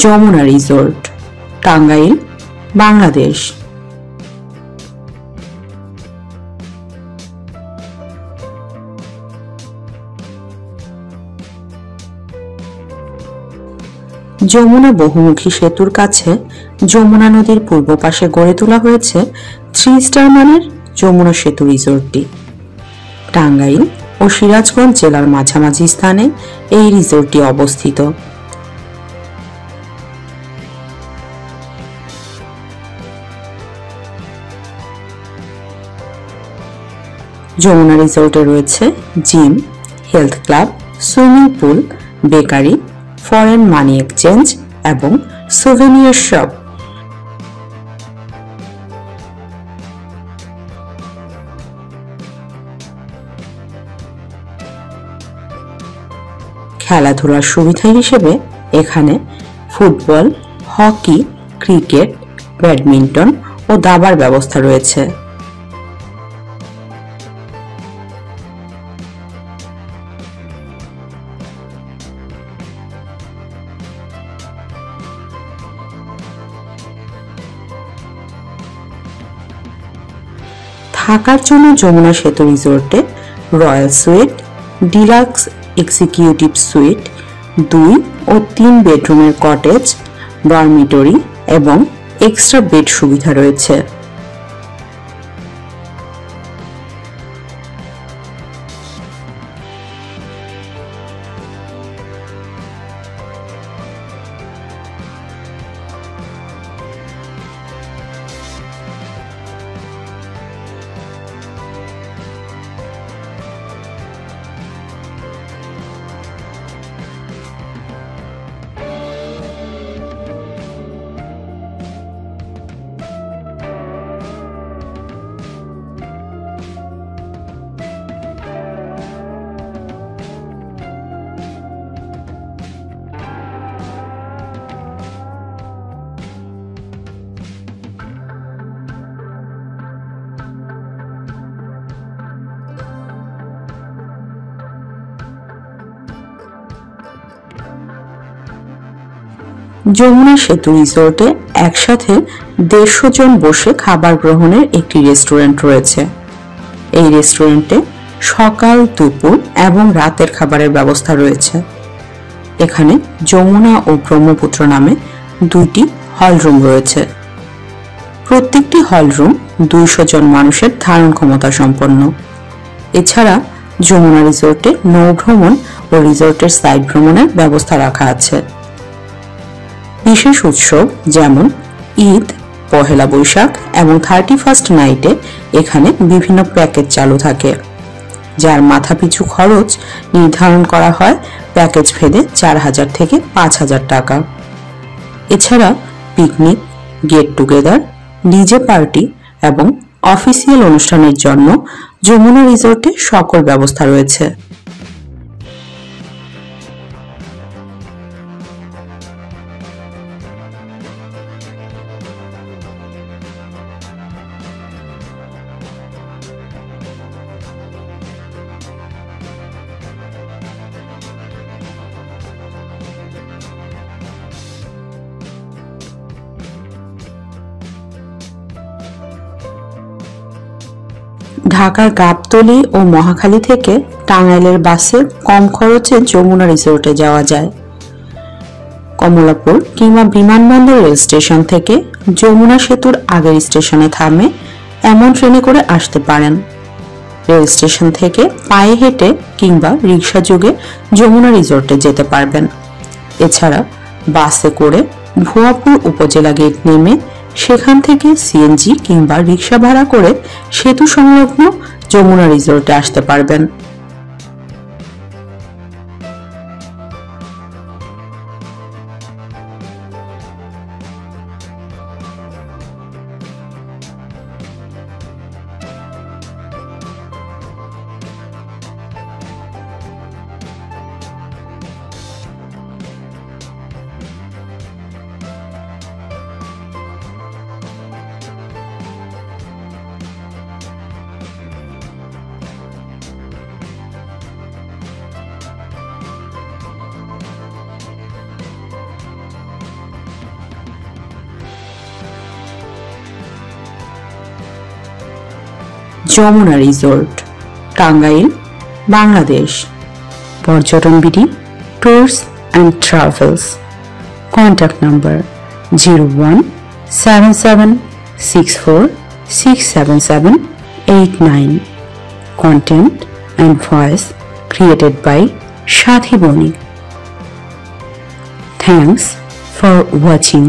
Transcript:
Jamuna resort, Tangail, Bangladesh. Jamuna বহুমুখী সেতুর কাছে যমুনা নদীর পূর্ব পাশে গড়ে তোলা হয়েছে 3 স্টার মানের যমুনা সেতু রিসোর্টটি। টাঙ্গাইল ও সিরাজগঞ্জ জেলার মাঝামাঝি স্থানে এই রিসোর্টটি অবস্থিত। যমুনা রিসোর্টে রয়েছে gym, health club, swimming pool, bakery, foreign money exchange এবং সুভেনিয়ার শপ। খেলাধুলার সুবিধা হিসেবে এখানে ফুটবল, হকি, ক্রিকেট, ব্যাডমিন্টন ও দাবার ব্যবস্থা রয়েছে। থাকার জন্য যমুনা সেতু রিসোর্টে royal sweet, deluxe executive sweet, 2 ও 3 বেডরুমের কটেজ, ডরমিটরি এবং এক্সট্রা বেড সুবিধা রয়েছে। যমুনা সেতু রিসোর্টে একসাথে 150 জন বসে খাবার গ্রহণের একটি রেস্টুরেন্ট রয়েছে। এই রেস্টুরেন্টে সকাল, দুপুর এবং রাতের খাবারের ব্যবস্থা রয়েছে। এখানে যমুনা ও ব্রহ্মপুত্র নামে 2টি হল রুম রয়েছে। প্রত্যেকটি হল রুম 200 জন মানুষের ধারণ ক্ষমতা সম্পন্ন। এছাড়া যমুনা রিসোর্টে নৌ ভ্রমণ ও রিসোর্টের সাইট ভ্রমণের ব্যবস্থা রাখা আছে। বিশেষ উৎসব যেমন ঈদ, পহেলা বৈশাখ এবং 31st নাইটে এখানে বিভিন্ন প্যাকেজ চালু থাকে, যার মাথাপিছু খরচ নির্ধারণ করা হয় প্যাকেজ ভেদে 4000 থেকে 5000 টাকা। এছাড়া picnic, get together, DJ party এবং অফিসিয়াল অনুষ্ঠানের জন্য যমুনা রিসোর্টে সকল ব্যবস্থা রয়েছে। ঢাকার গাবতলী ও মহাখালী থেকে টাঙ্গাইলের বাসে কম খরচে যমুনা রিসোর্টে যাওয়া যায়। কমলাপুর কিংবা বিমানবন্দর রেল স্টেশন থেকে যমুনা সেতুর আগের স্টেশনে থামে এমন ট্রেনে করে আসতে পারেন। রেল স্টেশন থেকে পায়ে হেঁটে কিংবা রিক্সা যোগে যমুনা রিসোর্টে যেতে পারবেন। এছাড়া বাসে করে ভুয়াপুর উপজেলা গেট নেমে সেখান থেকে সিএনজি কিংবা রিক্সা ভাড়া করে সেতু সংলগ্ন যমুনা রিসোর্টে আসতে পারবেন। যমুনা রিসোর্ট, টাঙ্গাইল, বাংলাদেশ। পর্যটন BD tours and travels. Contact number 017764677789. Content and voice created by Shathi Boni. Thanks for watching.